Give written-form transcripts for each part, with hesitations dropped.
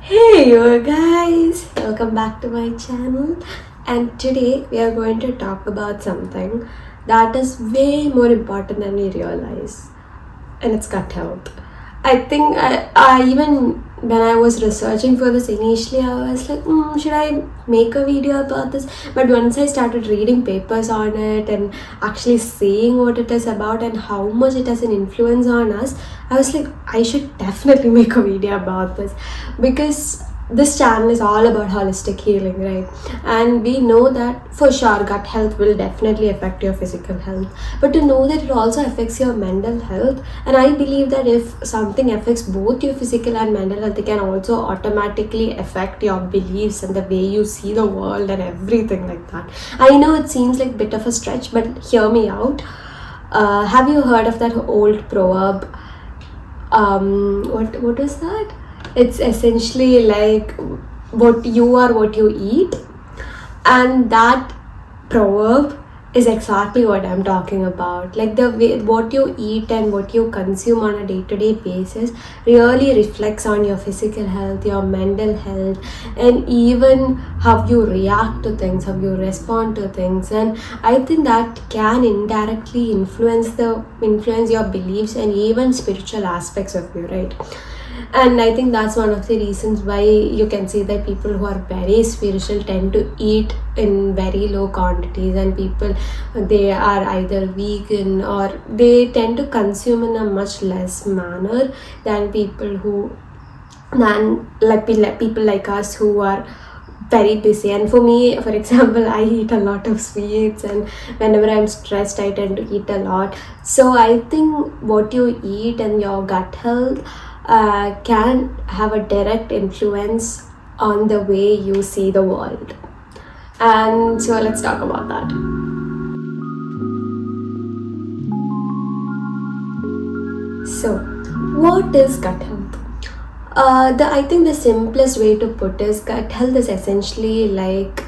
Hey you guys, welcome back to my channel, and today we are going to talk about something that is way more important than we realize, and it's gut health. I think I even when I was researching for this initially, I was like, should I make a video about this? But once I started reading papers on it and actually seeing what it is about and how much it has an influence on us, I was like, I should definitely make a video about this because this channel is all about holistic healing, right? And we know that for sure gut health will definitely affect your physical health, but to know that it also affects your mental health, and I believe that if something affects both your physical and mental health, it can also automatically affect your beliefs and the way you see the world and everything like that. I know it seems like a bit of a stretch, but hear me out. Have you heard of that old proverb? What is that? It's essentially like what you are what you eat, and that proverb is exactly what I'm talking about. Like the way what you eat and what you consume on a day-to-day basis really reflects on your physical health, your mental health, and even how you react to things, how you respond to things. And I think that can indirectly influence your beliefs and even spiritual aspects of you, right? And I think that's one of the reasons why you can see that people who are very spiritual tend to eat in very low quantities, and people, they are either vegan or they tend to consume in a much less manner than people like us who are very busy. And for me, for example, I eat a lot of sweets, and whenever I'm stressed I tend to eat a lot. So I think what you eat and your gut health can have a direct influence on the way you see the world. And so let's talk about that. So, what is gut health? I think the simplest way to put is gut health is essentially like,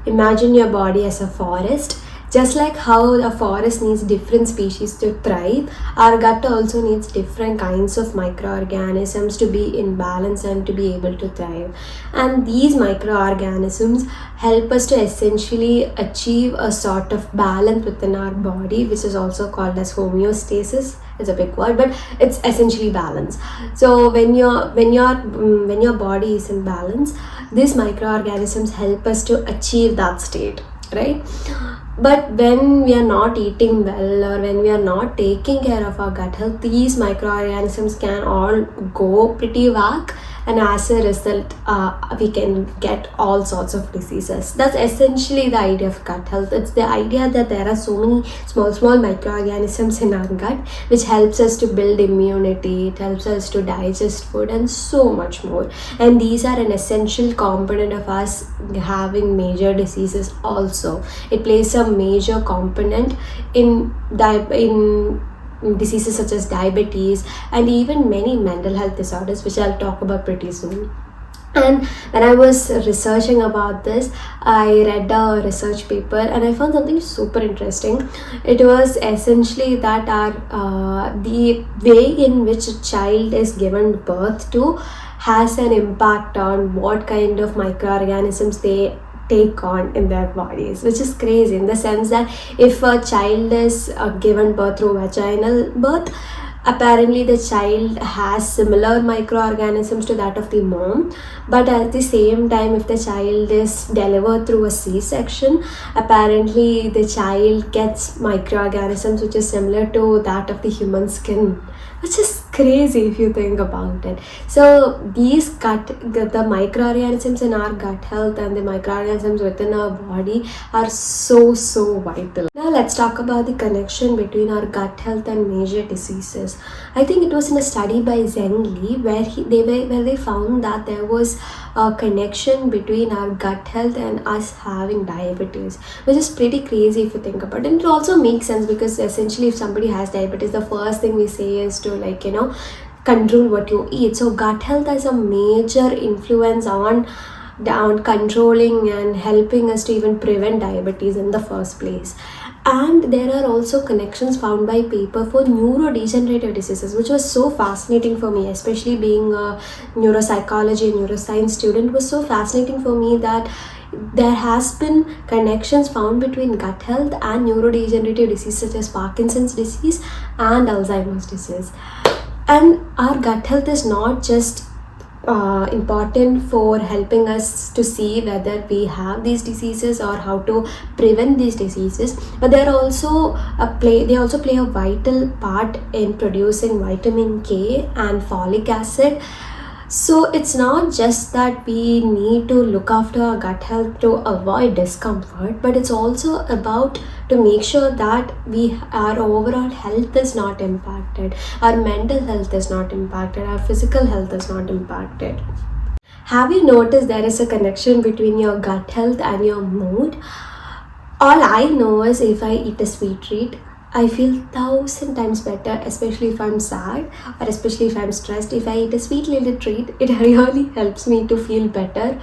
imagine your body as a forest. Just like how a forest needs different species to thrive, our gut also needs different kinds of microorganisms to be in balance and to be able to thrive. And these microorganisms help us to essentially achieve a sort of balance within our body, which is also called as homeostasis. It's a big word, but it's essentially balance. So when your body is in balance, these microorganisms help us to achieve that state, right? But when we are not eating well, or when we are not taking care of our gut health, these microorganisms can all go pretty whack, and as a result we can get all sorts of diseases. That's essentially the idea of gut health. It's the idea that there are so many small microorganisms in our gut which helps us to build immunity, it helps us to digest food, and so much more. And these are an essential component of us having major diseases also. It plays a major component in diseases such as diabetes and even many mental health disorders, which I'll talk about pretty soon. And when I was researching about this, I read a research paper and I found something super interesting. It was essentially that the way in which a child is given birth to has an impact on what kind of microorganisms they take on in their bodies, which is crazy in the sense that if a child is given birth through vaginal birth, apparently the child has similar microorganisms to that of the mom. But at the same time, if the child is delivered through a C-section, apparently the child gets microorganisms which is similar to that of the human skin, which is crazy if you think about it. So the microorganisms in our gut health and the microorganisms within our body are so vital. Now let's talk about the connection between our gut health and major diseases. I think it was in a study by Zhang where they found that there was a connection between our gut health and us having diabetes, which is pretty crazy if you think about it. And it also makes sense because essentially if somebody has diabetes, the first thing we say is to control what you eat. So gut health has a major influence on controlling and helping us to even prevent diabetes in the first place. And there are also connections found by paper for neurodegenerative diseases, which was so fascinating for me, especially being a neuropsychology and neuroscience student. Was so fascinating for me that there has been connections found between gut health and neurodegenerative disease such as Parkinson's disease and Alzheimer's disease. And our gut health is not just important for helping us to see whether we have these diseases or how to prevent these diseases, but they also play a vital part in producing vitamin K and folic acid. So it's not just that we need to look after our gut health to avoid discomfort, but it's also about to make sure that our overall health is not impacted, our mental health is not impacted, our physical health is not impacted. Have you noticed there is a connection between your gut health and your mood? All I know is if I eat a sweet treat, I feel 1,000 times better, especially if I'm sad or especially if I'm stressed. If I eat a sweet little treat, it really helps me to feel better.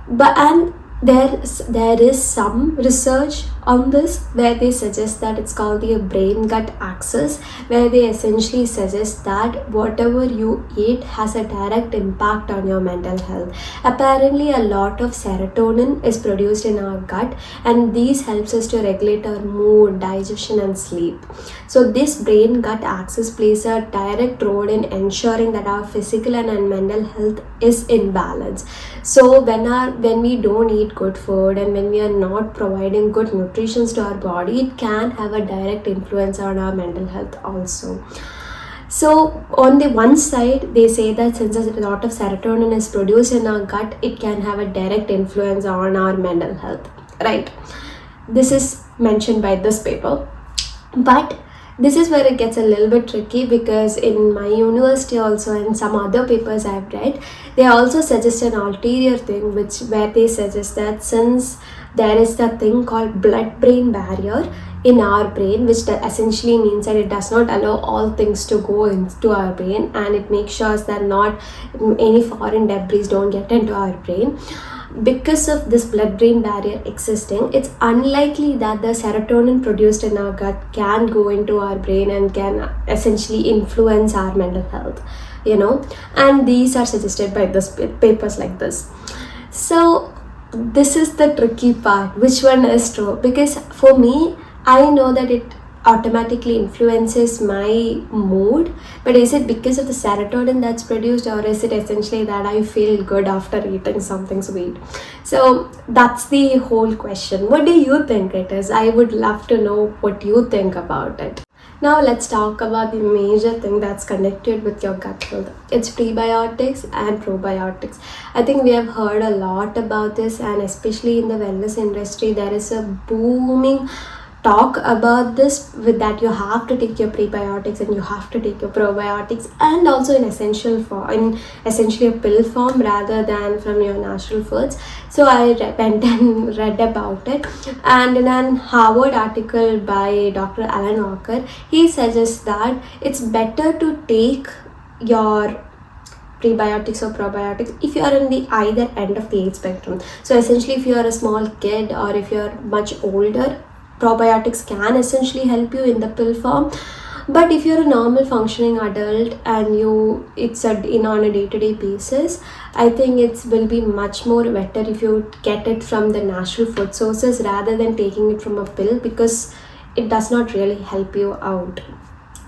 And there is some research on this where they suggest that it's called the brain gut axis, where they essentially suggest that whatever you eat has a direct impact on your mental health. Apparently a lot of serotonin is produced in our gut, and these helps us to regulate our mood, digestion and sleep. So this brain gut axis plays a direct role in ensuring that our physical and mental health is in balance. So when we don't eat good food and when we are not providing good nutrition to our body, it can have a direct influence on our mental health also. So on the one side, they say that since a lot of serotonin is produced in our gut, it can have a direct influence on our mental health, right? This is mentioned by this paper. But this is where it gets a little bit tricky, because in my university also and some other papers I've read, they also suggest an ulterior thing where they suggest that since there is the thing called blood-brain barrier in our brain, which essentially means that it does not allow all things to go into our brain, and it makes sure that not any foreign debris don't get into our brain. Because of this blood-brain barrier existing, it's unlikely that the serotonin produced in our gut can go into our brain and can essentially influence our mental health, and these are suggested by this papers like this. So this is the tricky part, which one is true? Because for me, I know that it automatically influences my mood, but is it because of the serotonin that's produced, or is it essentially that I feel good after eating something sweet? So that's the whole question. What do you think it is? I would love to know what you think about it. Now let's talk about the major thing that's connected with your gut health. It's prebiotics and probiotics. I think we have heard a lot about this, and especially in the wellness industry, there is a booming talk about this, with that you have to take your prebiotics and you have to take your probiotics, and also in essentially a pill form rather than from your natural foods. So I went and read about it, and in an Harvard article by Dr. Alan Walker, he suggests that it's better to take your prebiotics or probiotics if you are in the either end of the age spectrum. So essentially, if you are a small kid or if you are much older, probiotics can essentially help you in the pill form. But if you're a normal functioning adult and it's on a day-to-day basis, I think it will be much more better if you get it from the natural food sources rather than taking it from a pill, because it does not really help you out.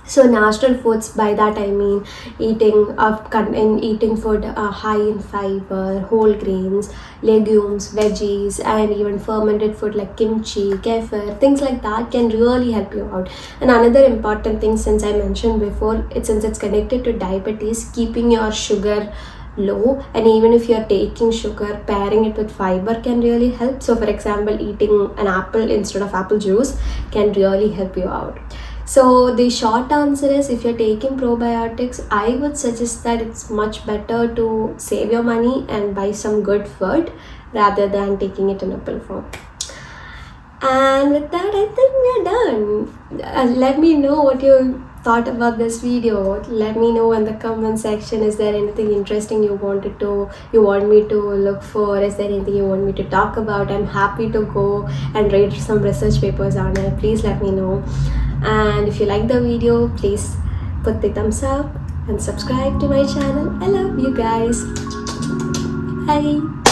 So natural foods, by that I mean eating food high in fiber, whole grains, legumes, veggies, and even fermented food like kimchi, kefir, things like that can really help you out. And another important thing, since I mentioned before, since it's connected to diabetes, keeping your sugar low, and even if you're taking sugar, pairing it with fiber can really help. So for example, eating an apple instead of apple juice can really help you out. So the short answer is, if you're taking probiotics, I would suggest that it's much better to save your money and buy some good food rather than taking it in a pill form. And with that, I think we're done. Let me know what you thought about this video. Let me know in the comment section. Is there anything interesting you want me to look for? Is there anything you want me to talk about? I'm happy to go and read some research papers on it. Please let me know. And if you like the video, please put the thumbs up and subscribe to my channel. I love you guys. Bye.